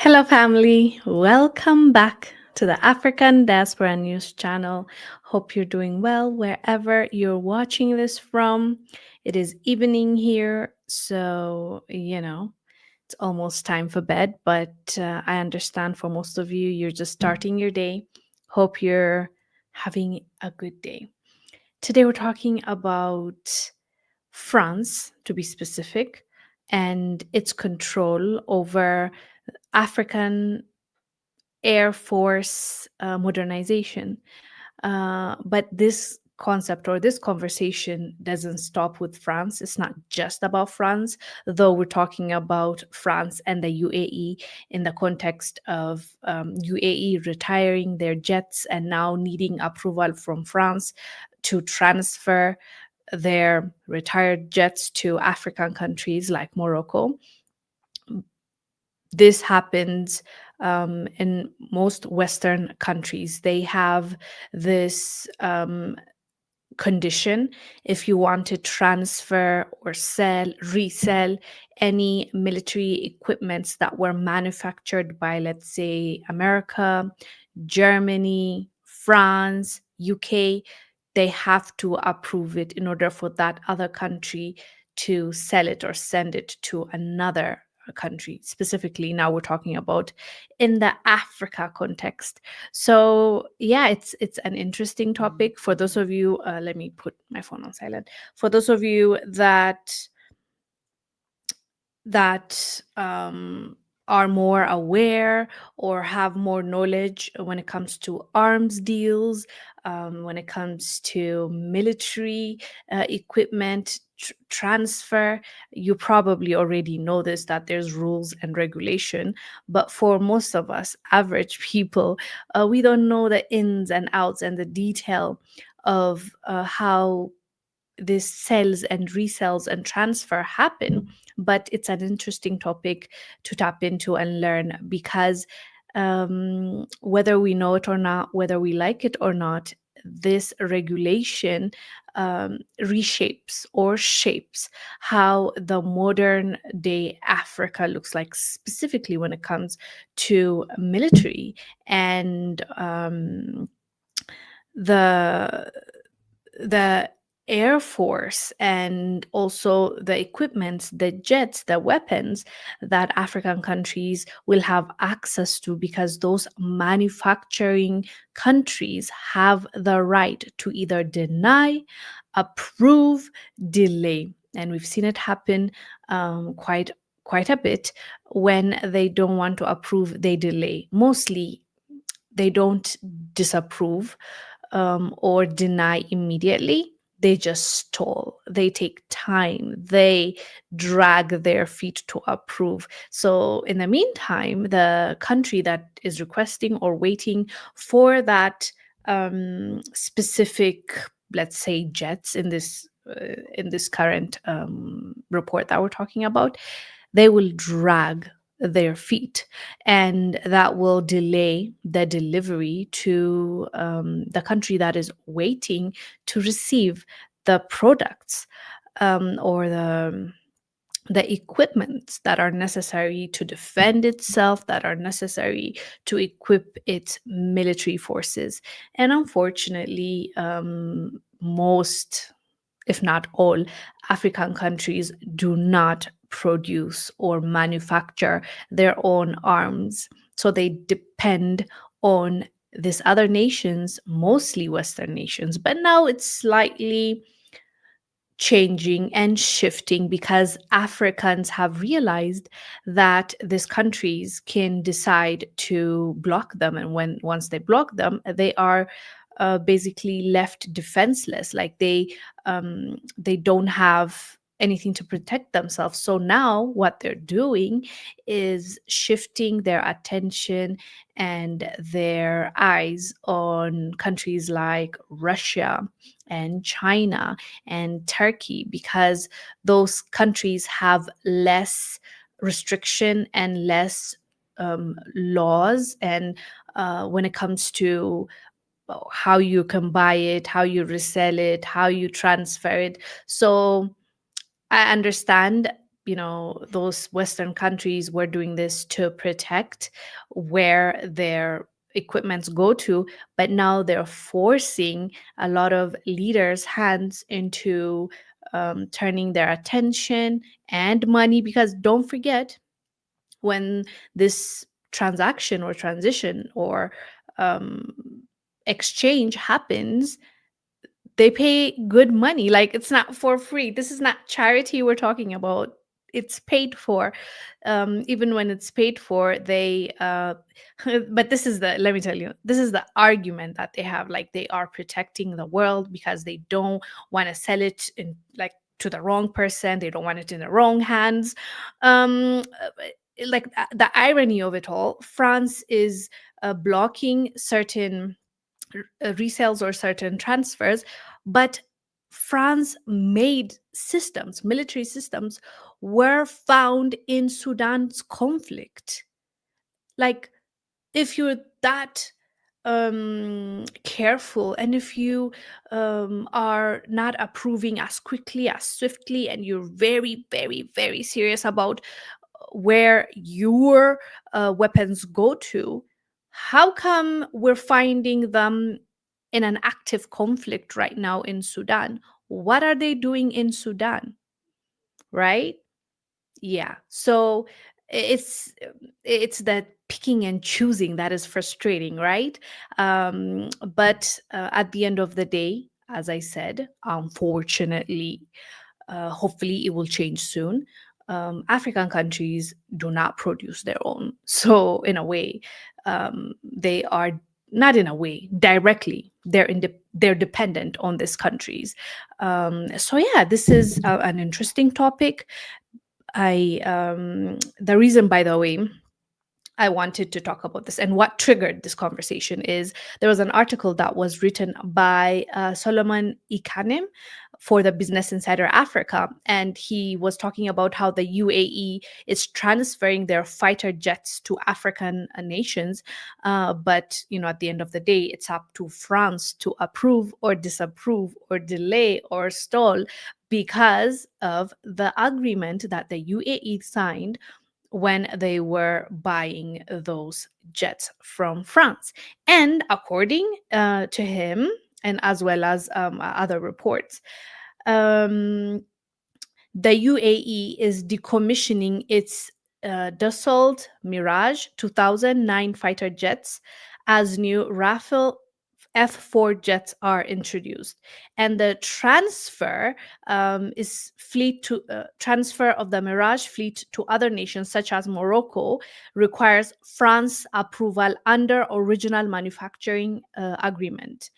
Hello, family. Welcome back to the African Diaspora News channel. Hope you're doing well wherever you're watching this from. It is evening here, so it's almost time for bed, but I understand for most of you, you're just starting your day. Hope you're having a good day. Today, we're talking about France, to be specific, and its control over African Air Force modernization. But this concept or this conversation doesn't stop with France. It's not just about France, though we're talking about France and the UAE in the context of UAE retiring their jets and now needing approval from France to transfer their retired jets to African countries like Morocco. This happens in most Western countries. They have this condition if you want to transfer or resell any military equipments that were manufactured by, let's say, America, Germany, France, UK. They have to approve it in order for that other country to sell it or send it to another country. Specifically, now we're talking about in the Africa context. So yeah, it's an interesting topic. For those of you, let me put my phone on silent. For those of you that are more aware or have more knowledge when it comes to arms deals, when it comes to military equipment transfer, you probably already know this, that there's rules and regulation. But for most of us, average people, we don't know the ins and outs and the detail of how this sells and resells and transfer happen. But it's an interesting topic to tap into and learn, because whether we know it or not, whether we like it or not, this regulation reshapes or shapes how the modern day Africa looks like, specifically when it comes to military and the the air force, and also the equipment, the jets, the weapons that African countries will have access to, because those manufacturing countries have the right to either deny, approve, delay. And we've seen it happen quite a bit. When they don't want to approve, they delay. Mostly they don't disapprove or deny immediately. They just stall. They take time. They drag their feet to approve. So, in the meantime, the country that is requesting or waiting for that specific, let's say, jets in this current report that we're talking about, they will drag their feet, and that will delay the delivery to the country that is waiting to receive the products, or the equipment that are necessary to defend itself, that are necessary to equip its military forces. And unfortunately, most, if not all, African countries do not produce or manufacture their own arms. So they depend on these other nations, mostly Western nations. But now it's slightly changing and shifting, because Africans have realized that these countries can decide to block them, and once they block them, they are basically left defenseless. Like they don't have anything to protect themselves. So now what they're doing is shifting their attention and their eyes on countries like Russia and China and Turkey, because those countries have less restriction and less laws, and when it comes to how you can buy it, how you resell it, how you transfer it. So I understand those Western countries were doing this to protect where their equipments go to, but now they're forcing a lot of leaders' hands into turning their attention and money. Because don't forget, when this transaction or transition or um, exchange happens, they pay good money. Like, it's not for free. This is not charity we're talking about. It's paid for. Even when it's paid for, they but this is the let me tell you, this is the argument that they have. Like, they are protecting the world because they don't want to sell it in, like, to the wrong person. They don't want it in the wrong hands. Like, the irony of it all, France is blocking certain resales or certain transfers, but France made systems, military systems, were found in Sudan's conflict. Like, if you're that careful, and if you are not approving as quickly, as swiftly, and you're very, very, very serious about where your weapons go to, how come we're finding them in an active conflict right now in Sudan? What are they doing in Sudan, right? Yeah. So it's that picking and choosing that is frustrating, right? But at the end of the day, as I said, unfortunately, hopefully, it will change soon. African countries do not produce their own. So, in a way, they are not, in a way, directly, they're dependent on these countries. So, yeah, this is an interesting topic. The reason, by the way, I wanted to talk about this and what triggered this conversation is there was an article that was written by Solomon Ikanem for the Business Insider Africa. And he was talking about how the UAE is transferring their fighter jets to African nations. But, at the end of the day, it's up to France to approve or disapprove or delay or stall because of the agreement that the UAE signed when they were buying those jets from France. And according to him, and as well as other reports, um, the UAE is decommissioning its Dassault Mirage 2009 fighter jets as new Rafale F4 jets are introduced, and the transfer of the Mirage fleet to other nations such as Morocco requires France approval under original manufacturing agreement.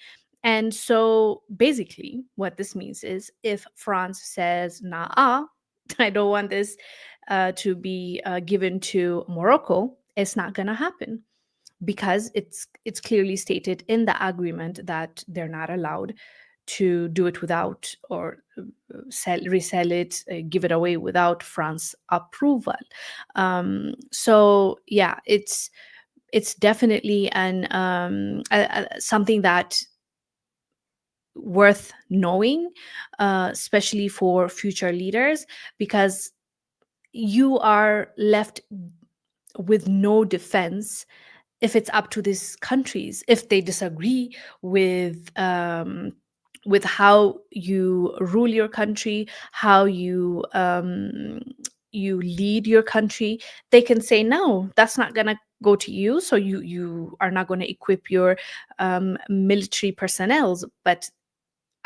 And so basically, what this means is if France says, nah, I don't want this to be given to Morocco, it's not going to happen because it's clearly stated in the agreement that they're not allowed to do it without or resell it, give it away without France approval. So yeah, it's definitely something that worth knowing, especially for future leaders, because you are left with no defense if it's up to these countries. If they disagree with how you rule your country, how you lead your country, they can say no, that's not gonna go to you. So you are not going to equip your military personnel. But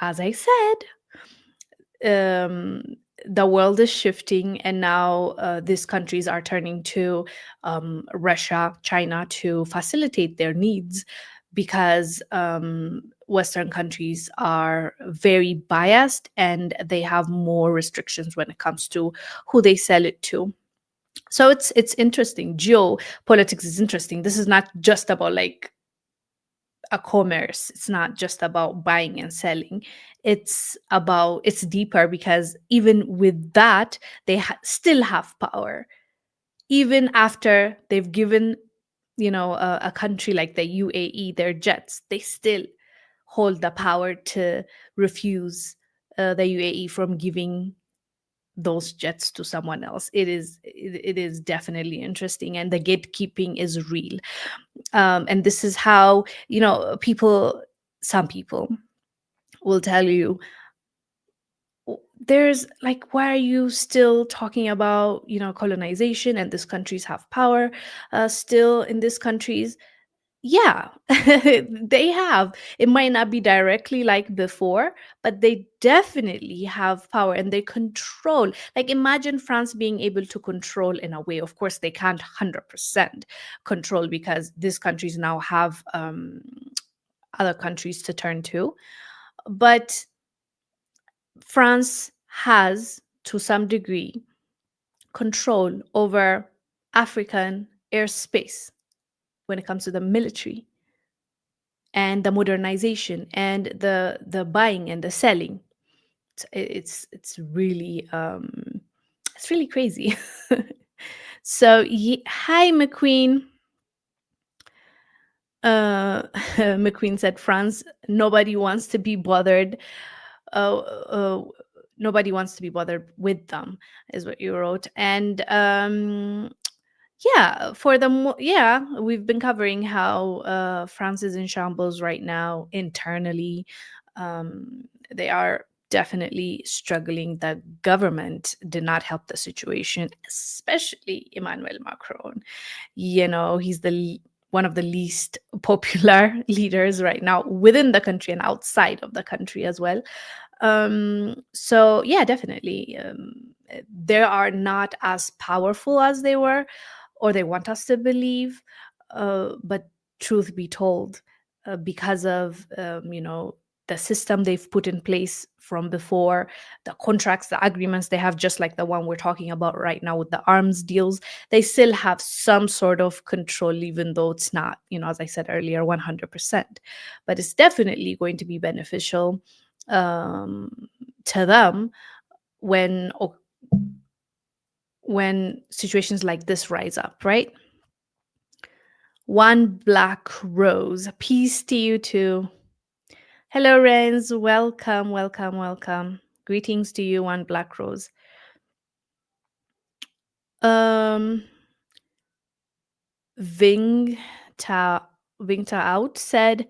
as I said, um, the world is shifting, and now these countries are turning to Russia, China to facilitate their needs because Western countries are very biased and they have more restrictions when it comes to who they sell it to. So it's interesting. Geopolitics is interesting. This is not just about like a commerce. It's not just about buying and selling. It's deeper because even with that, they still have power. Even after they've given, a country like the UAE their jets, they still hold the power to refuse the UAE from giving those jets to someone else. It is definitely interesting, and the gatekeeping is real. And this is how, people, some people will tell you, there's like, why are you still talking about, colonization, and these countries have power, still in these countries? Yeah, they have. It might not be directly like before, but they definitely have power, and they control. Like, imagine France being able to control in a way. Of course, they can't 100% control, because these countries now have other countries to turn to. But France has, to some degree, control over African airspace when it comes to the military and the modernization and the buying and the selling. It's really it's really crazy. So hi McQueen. McQueen said, France, nobody wants to be bothered. Uh, uh, Nobody wants to be bothered with them, is what you wrote. And yeah, yeah, we've been covering how France is in shambles right now internally. They are definitely struggling. The government did not help the situation, especially Emmanuel Macron. He's one of the least popular leaders right now within the country and outside of the country as well. So yeah, definitely, they are not as powerful as they were, or they want us to believe. But truth be told, because of the system they've put in place from before, the contracts, the agreements they have, just like the one we're talking about right now with the arms deals, they still have some sort of control, even though it's not, as I said earlier, 100%. But it's definitely going to be beneficial to them when when situations like this rise up, right? One Black Rose. Peace to you too. Hello, Renz. Welcome, welcome, welcome. Greetings to you, One Black Rose. Um, Ving Vingta Out said,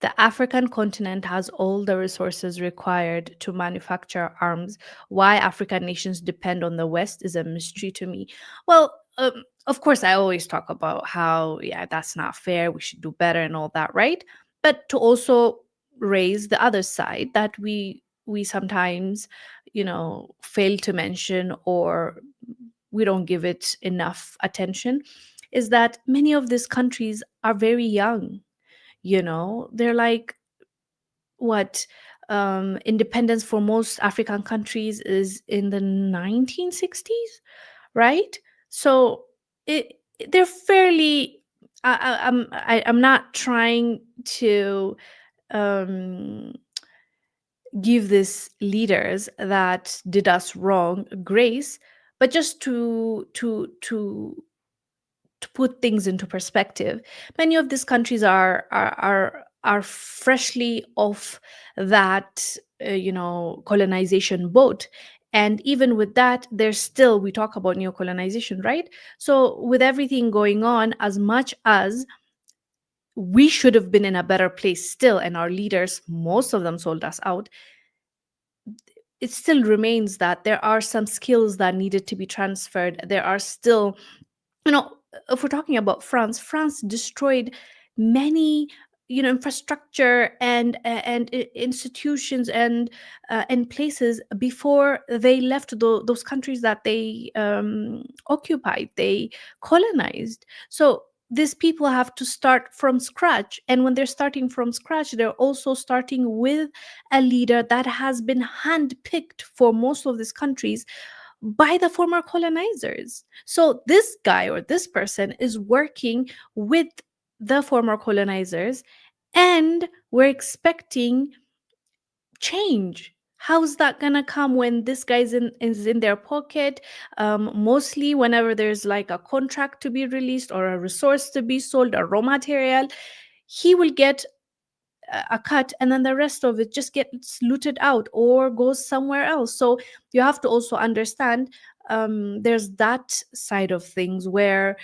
the African continent has all the resources required to manufacture arms. Why African nations depend on the West is a mystery to me. Well, of course, I always talk about how, yeah, that's not fair. We should do better and all that, right? But to also raise the other side that we sometimes, fail to mention, or we don't give it enough attention, is that many of these countries are very young. They're like, what, independence for most African countries is in the 1960s, right? So it they're fairly, I'm not trying to um give these leaders that did us wrong grace, but just to put things into perspective, many of these countries are freshly off that colonization boat. And even with that, there's still, we talk about neo-colonization, right? So with everything going on, as much as we should have been in a better place still, and our leaders, most of them, sold us out, it still remains that there are some skills that needed to be transferred. There are still, you know if we're talking about France destroyed many, infrastructure and institutions and places before they left those countries that they occupied, they colonized. So these people have to start from scratch, and when they're starting from scratch, they're also starting with a leader that has been handpicked for most of these countries by the former colonizers. So this guy or this person is working with the former colonizers, and we're expecting change. How's that gonna come when this guy's is in their pocket? Mostly, whenever there's like a contract to be released or a resource to be sold, a raw material, he will get a cut, and then the rest of it just gets looted out or goes somewhere else. So you have to also understand, there's that side of things where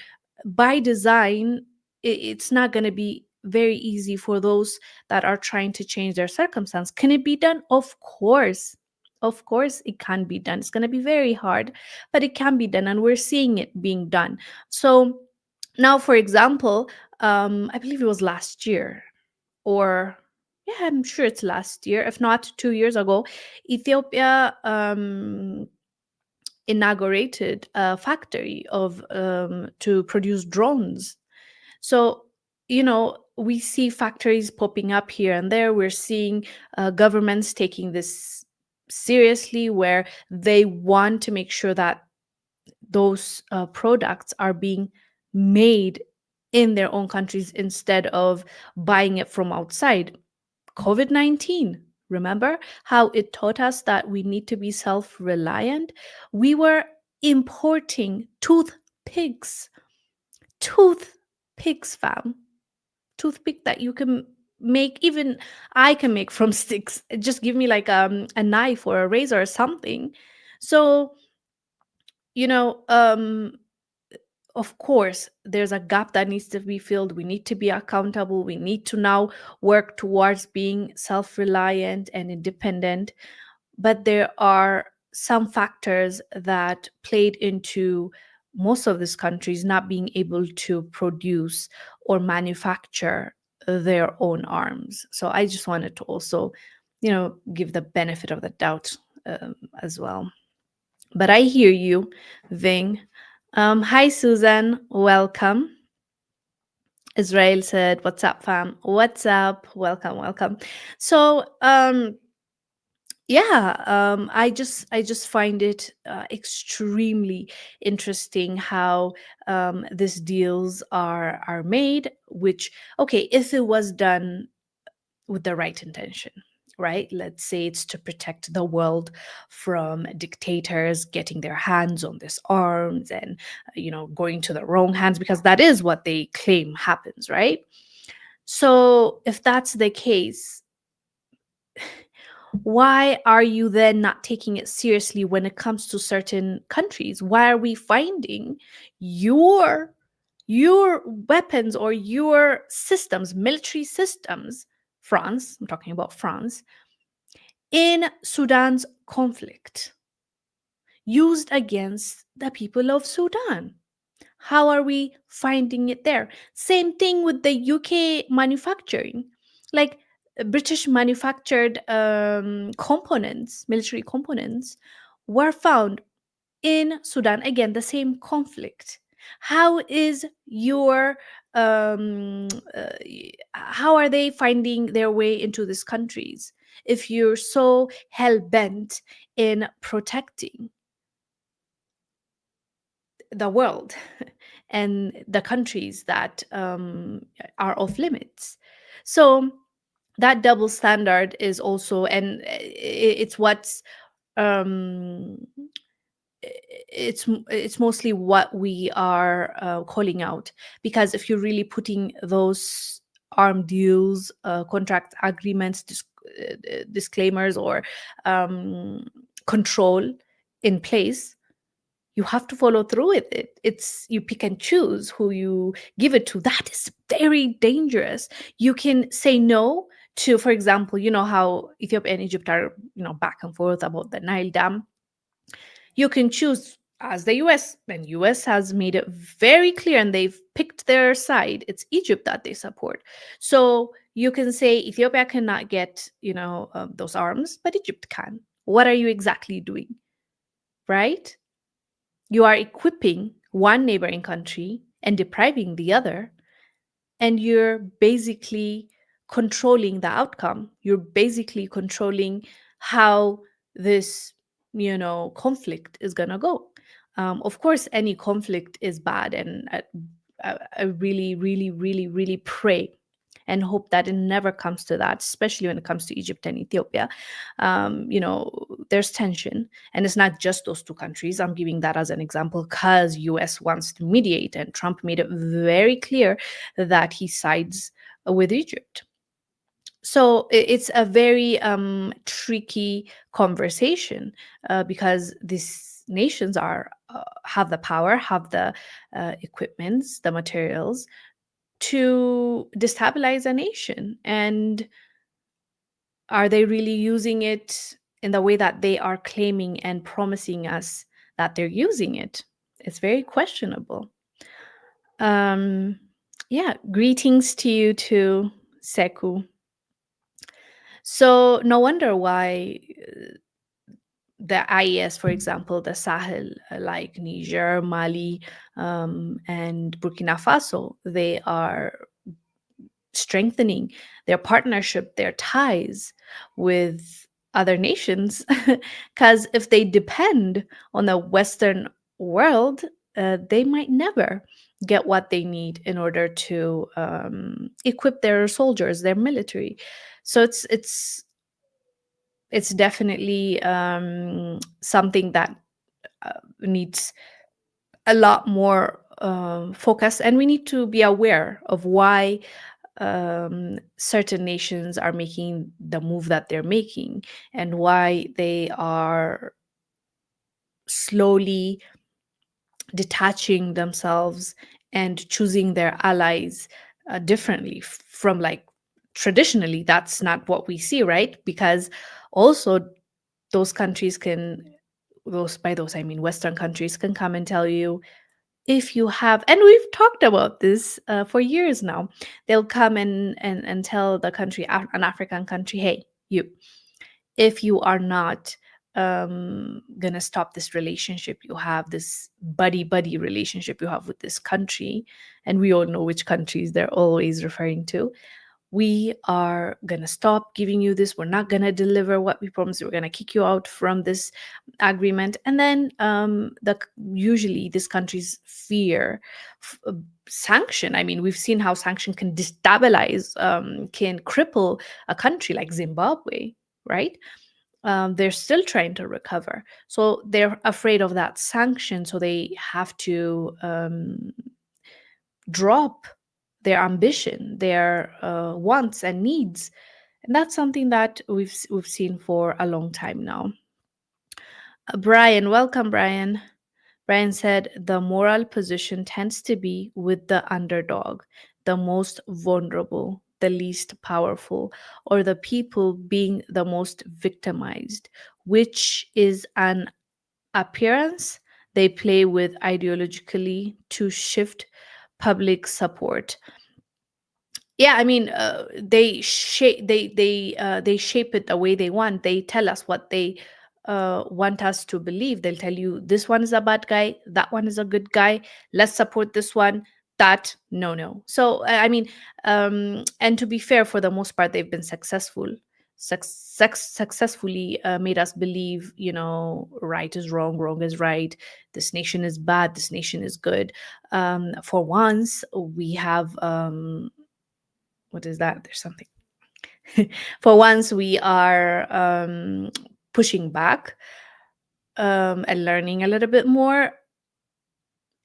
by design it's not going to be very easy for those that are trying to change their circumstance. Can it be done? Of course. Of course it can be done. It's going to be very hard, but it can be done, and we're seeing it being done. So now, for example, I believe it was last year, or yeah, I'm sure it's last year, if not 2 years ago, Ethiopia inaugurated a factory of to produce drones. So, we see factories popping up here and there. We're seeing governments taking this seriously, where they want to make sure that those products are being made in their own countries instead of buying it from outside. COVID 19, remember how it taught us that we need to be self reliant? We were importing toothpicks, fam. Toothpick that you can make, even I can make from sticks. Just give me like a knife or a razor or something. So, you know, of course, there's a gap that needs to be filled. We need to be accountable. We need to now work towards being self reliant and independent. But there are some factors that played into most of these countries not being able to produce or manufacture their own arms. So I just wanted to also, give the benefit of the doubt as well. But I hear you, Ving. Hi, Susan. Welcome. Israel said, "What's up, fam? What's up? Welcome, welcome." So, yeah, I just find it extremely interesting how these deals are made. Which, okay, if it was done with the right intention, right? Let's say it's to protect the world from dictators getting their hands on these arms and, going to the wrong hands, because that is what they claim happens, right? So if that's the case, why are you then not taking it seriously when it comes to certain countries? Why are we finding your your weapons or your systems, military systems, France, I'm talking about France, in Sudan's conflict, used against the people of Sudan? How are we finding it there? Same thing with the UK manufacturing. Like British manufactured components, military components, were found in Sudan. Again, the same conflict. How is your how are they finding their way into these countries if you're so hell bent in protecting the world and the countries that are off limits? So that double standard is also, and it's what's um, it's mostly what we are calling out. Because if you're really putting those arm deals, contract agreements, disclaimers, or control in place, you have to follow through with it. It's, you pick and choose who you give it to. That is very dangerous. You can say no to, for example, you know how Ethiopia and Egypt are, back and forth about the Nile Dam. You can choose as the US, and US has made it very clear, and they've picked their side. It's Egypt that they support. So you can say Ethiopia cannot get, those arms, but Egypt can. What are you exactly doing? Right? You are equipping one neighboring country and depriving the other, and you're basically controlling the outcome. You're basically controlling how this, conflict is going to go. Of course, any conflict is bad, and I really, really, really, really pray and hope that it never comes to that, especially when it comes to Egypt and Ethiopia. There's tension, and it's not just those two countries. I'm giving that as an example because US wants to mediate, and Trump made it very clear that he sides with Egypt. So it's a very tricky conversation, because these nations are have the power, have the equipments, the materials to destabilize a nation. And are they really using it in the way that they are claiming and promising us that they're using it? It's very questionable. Um, yeah, greetings to you too, Seku. So no wonder why the IES, for example, the Sahel, like Niger, Mali, and Burkina Faso, they are strengthening their partnership, their ties with other nations. Because if they depend on the Western world, they might never get what they need in order to equip their soldiers, their military. So it's definitely something that needs a lot more focus, and we need to be aware of why certain nations are making the move that they're making, and why they are slowly detaching themselves and choosing their allies differently from, like, traditionally that's not what we see, right? Because also those countries can, those, by those I mean Western countries, can come and tell you, if you have, and we've talked about this for years now, they'll come and tell the country, an African country, hey, you, if you are not gonna stop this relationship you have, this buddy relationship you have with this country, and we all know which countries they're always referring to, we are going to stop giving you this. We're not going to deliver what we promised. We're going to kick you out from this agreement. And then usually these countries fear sanction. I mean, we've seen how sanction can destabilize, can cripple a country like Zimbabwe, right? They're still trying to recover. So they're afraid of that sanction. So they have to drop their ambition, their wants and needs, and that's something that we've seen for a long time now. Brian, welcome, Brian. Brian said the moral position tends to be with the underdog, the most vulnerable, the least powerful, or the people being the most victimized, which is an appearance they play with ideologically to shift public support. Yeah, I mean, they shape it the way they want. They tell us what they want us to believe. They'll tell you this one is a bad guy, that one is a good guy, let's support this one, that no, no. So I mean, and to be fair, for the most part they've been successful, successfully made us believe, right is wrong, wrong is right, this nation is bad, this nation is good. For once we have what is that? There's something. For once, we are pushing back, and learning a little bit more,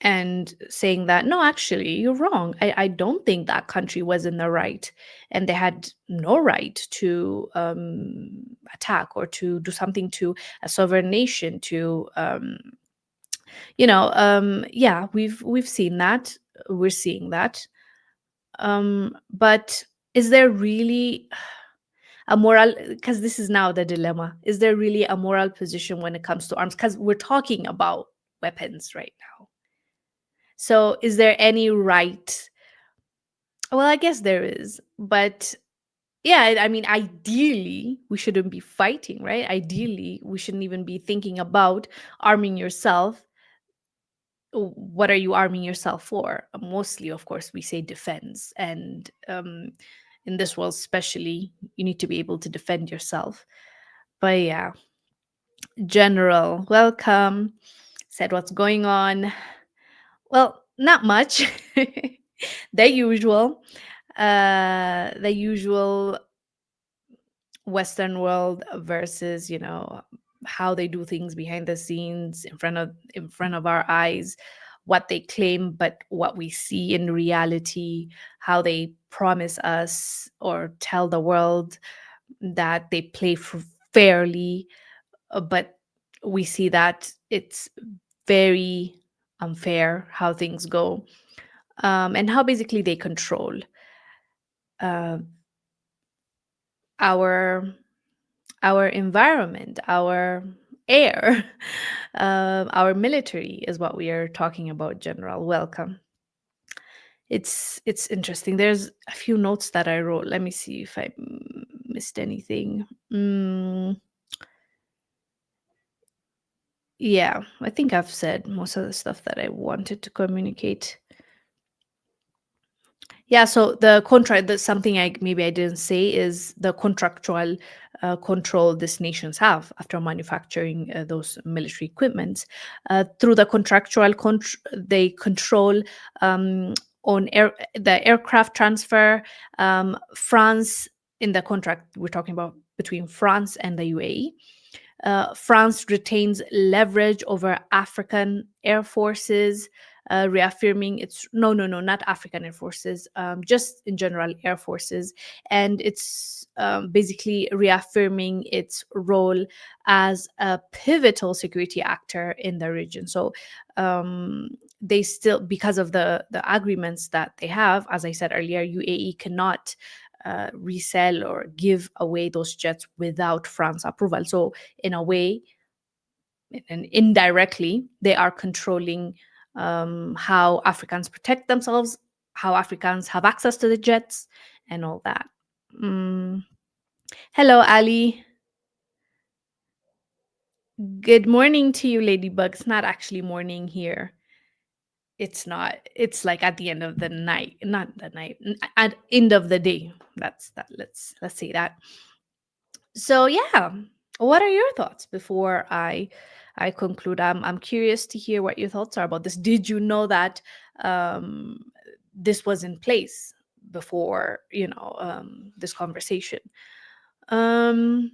and saying that, no, actually, you're wrong. I don't think that country was in the right, and they had no right to attack or to do something to a sovereign nation. To yeah, we've seen that. We're seeing that. But is there really a moral, because this is now the dilemma, is there really a moral position when it comes to arms? Because we're talking about weapons right now. So is there any right? Well, I guess there is, but yeah, I mean, ideally we shouldn't be fighting, right? Ideally we shouldn't even be thinking about arming yourself. What are you arming yourself for? Mostly, of course, we say defense, and in this world especially, you need to be able to defend yourself. But yeah, General, welcome. Said what's going on? Well, not much. The usual. The usual Western world versus, how they do things behind the scenes, in front of our eyes. what they claim, but what we see in reality, how they promise us or tell the world that they play fairly, but we see that it's very unfair how things go, and how basically they control uh, our our environment, our air, our military is what we are talking about. General, welcome. It's interesting. There's a few notes that I wrote. Let me see if I missed anything. Yeah, I think I've said most of the stuff that I wanted to communicate. Yeah, so the contract, that's something I maybe I didn't say, is the contractual control these nations have after manufacturing those military equipments. Through the contractual, they control on the aircraft transfer. France, in the contract we're talking about between France and the UAE, France retains leverage over African air forces, reaffirming its no, not African air forces, just in general air forces, and it's basically reaffirming its role as a pivotal security actor in the region. So they still, because of the agreements that they have, as I said earlier, UAE cannot resell or give away those jets without France approval. So in a way, and indirectly, they are controlling how Africans protect themselves, how Africans have access to the jets, and all that. Mm. Hello, Ali. Good morning to you, Ladybug. It's not actually morning here. It's not. It's like at the end of the night, not the night, at end of the day. That's that. Let's say that. So yeah, what are your thoughts before I conclude? I'm curious to hear what your thoughts are about this. Did you know that um this was in place before, this conversation? um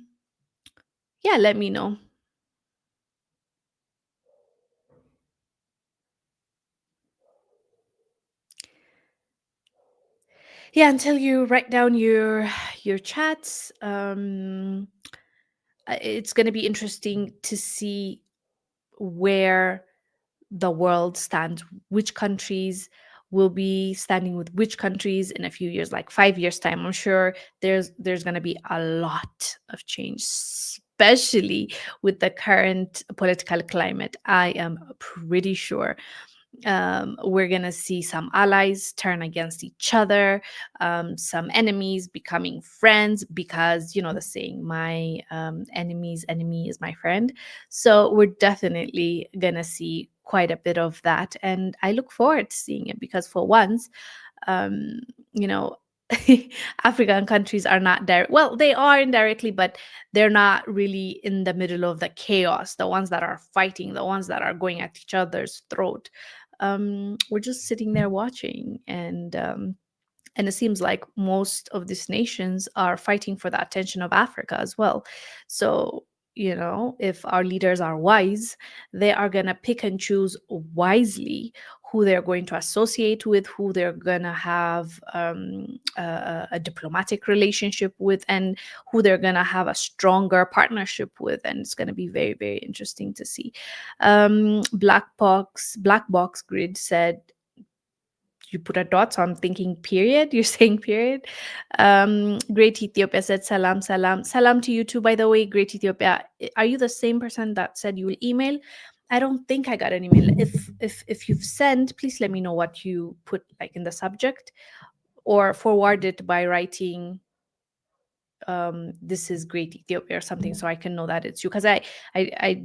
yeah, let me know. Yeah, until you write down your chats, it's going to be interesting to see where the world stands, which countries will be standing with which countries in a few years, like 5 years time. I'm sure there's going to be a lot of change, especially with the current political climate. I am pretty sure we're going to see some allies turn against each other, some enemies becoming friends, because, the saying, my enemy's enemy is my friend. So we're definitely going to see quite a bit of that. And I look forward to seeing it because, for once, um, you know, African countries are not there. Well, they are indirectly, but they're not really in the middle of the chaos. The ones that are fighting, the ones that are going at each other's throat, we're just sitting there watching, and it seems like most of these nations are fighting for the attention of Africa as well. So, if our leaders are wise, they are going to pick and choose wisely who they're going to associate with, who they're going to have a diplomatic relationship with, and who they're going to have a stronger partnership with. And it's going to be very, very interesting to see. Black Box Grid said, you put a dot, so I'm thinking period. You're saying period. Great Ethiopia said salam, salam. Salam to you too, by the way. Great Ethiopia. Are you the same person that said you will email? I don't think I got an email. If you've sent, please let me know what you put, like, in the subject, or forward it by writing this is Great Ethiopia or something, so I can know that it's you, because I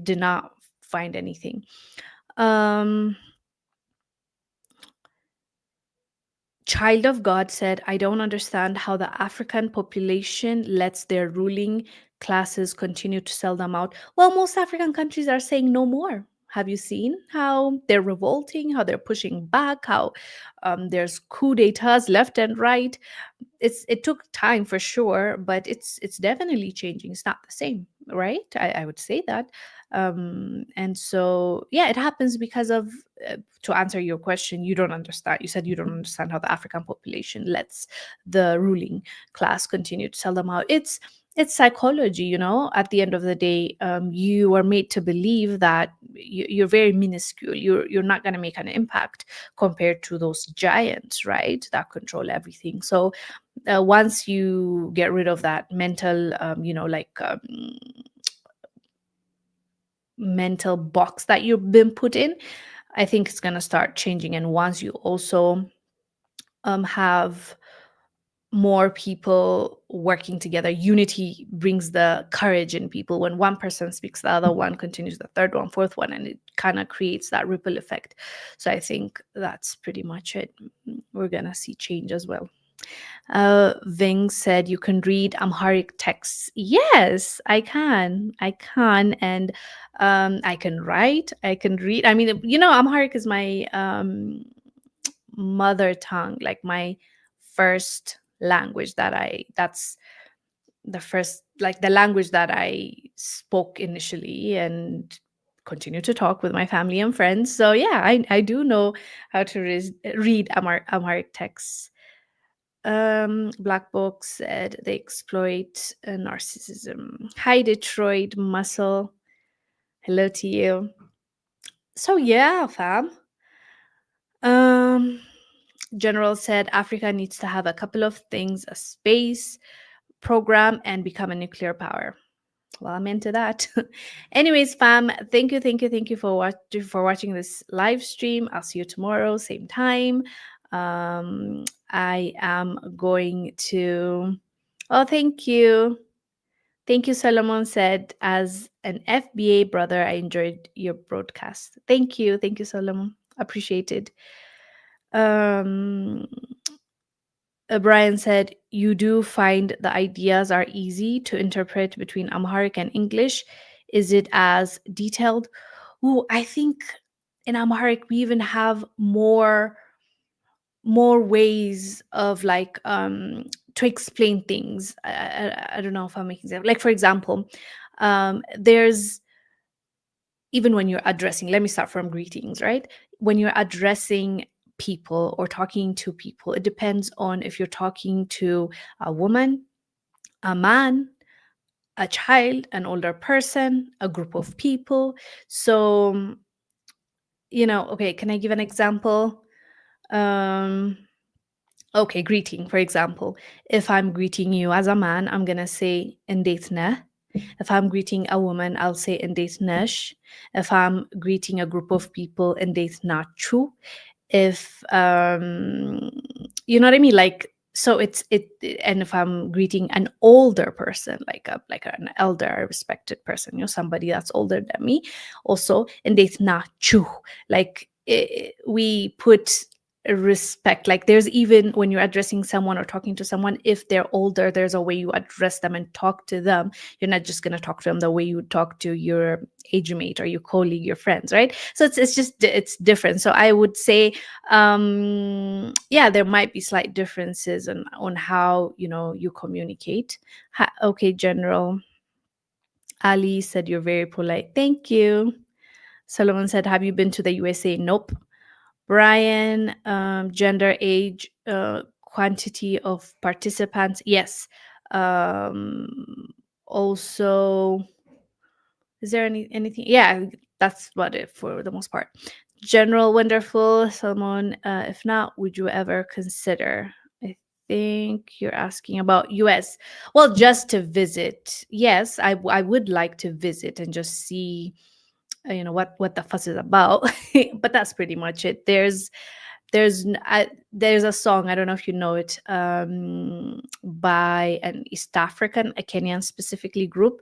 did not find anything. Child of God said, I don't understand how the African population lets their ruling classes continue to sell them out. Well, most African countries are saying no more. Have you seen how they're revolting, how they're pushing back, how there's coup d'etats left and right? It took time for sure, but it's definitely changing. It's not the same, right? I would say that. And so yeah, it happens because of to answer your question, you don't understand. You said you don't understand how the African population lets the ruling class continue to sell them out. It's psychology, you know. At the end of the day, you are made to believe that you're very minuscule. You're not going to make an impact compared to those giants, right, that control everything. So once you get rid of that mental, mental box that you've been put in, I think it's going to start changing. And once you also have more people working together, unity brings the courage in people. When one person speaks, the other one continues, the third one, fourth one, and it kind of creates that ripple effect. So I think that's pretty much it. We're going to see change as well. Ving said you can read Amharic texts. Yes, I can. I can. And I can write. I can read. I mean, you know, Amharic is my mother tongue, like my first language that's the first, like the language that I spoke initially and continue to talk with my family and friends. So yeah, I do know how to read Amharic texts. Black Book said they exploit narcissism. Hi, Detroit Muscle. Hello to you. So yeah, fam. Um, General said Africa needs to have a couple of things: a space program and become a nuclear power. Well, I'm into that. Anyways, fam, thank you for watching this live stream. I'll see you tomorrow, same time. I am going to. Oh, thank you. Thank you, Solomon said. As an FBA brother, I enjoyed your broadcast. Thank you, Solomon. Appreciated. Um, Brian said, you do find the ideas are easy to interpret between Amharic and English. Is it as detailed? Ooh, I think in Amharic we even have more ways of like to explain things. I don't know if I'm making sense. Like for example, there's even when you're addressing, let me start from greetings, right? When you're addressing people or talking to people, it depends on if you're talking to a woman, a man, a child, an older person, a group of people. So, you know, okay, can I give an example? Um, okay, greeting, for example. If I'm greeting you as a man, I'm going to say, "Indeetna." If I'm greeting a woman, I'll say "Indeetnash." If I'm greeting a group of people, "Indeetnachu." If you know what I mean, like, so and if I'm greeting an older person, like an elder, a respected person, you know, somebody that's older than me, also "Indeetnachu." Like we put respect. Like there's, even when you're addressing someone or talking to someone, if they're older, there's a way you address them and talk to them. You're not just going to talk to them the way you would talk to your age mate or your colleague, your friends, right? So it's just it's different. So I would say yeah, there might be slight differences on how, you know, you communicate. Okay, General Ali said you're very polite. Thank you. Solomon said, have you been to the USA? Nope. Brian, gender, age, quantity of participants. Yes. Also, is there anything? Yeah, that's about it for the most part. General, wonderful. Someone, if not, would you ever consider? I think you're asking about US. Well, just to visit. Yes, I would like to visit and just see, you know, what the fuss is about. But that's pretty much it. There's a song, I don't know if you know it, by an East African, a Kenyan specifically group.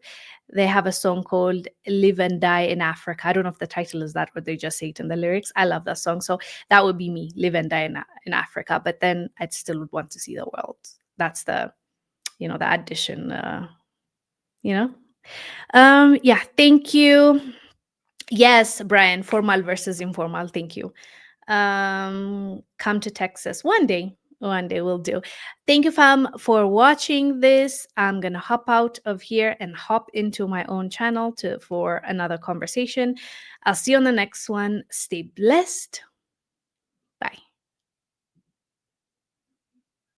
They have a song called "Live and Die in Africa." I don't know if the title is that or they just say it in the lyrics. I love that song, so that would be me, live and die in Africa. But then I'd still would want to see the world. That's the, you know, the addition. You know, yeah. Thank you. Yes, Brian, formal versus informal. Thank you. Come to Texas one day. One day we'll do. Thank you, fam, for watching this. I'm gonna hop out of here and hop into my own channel to for another conversation. I'll see you on the next one. Stay blessed.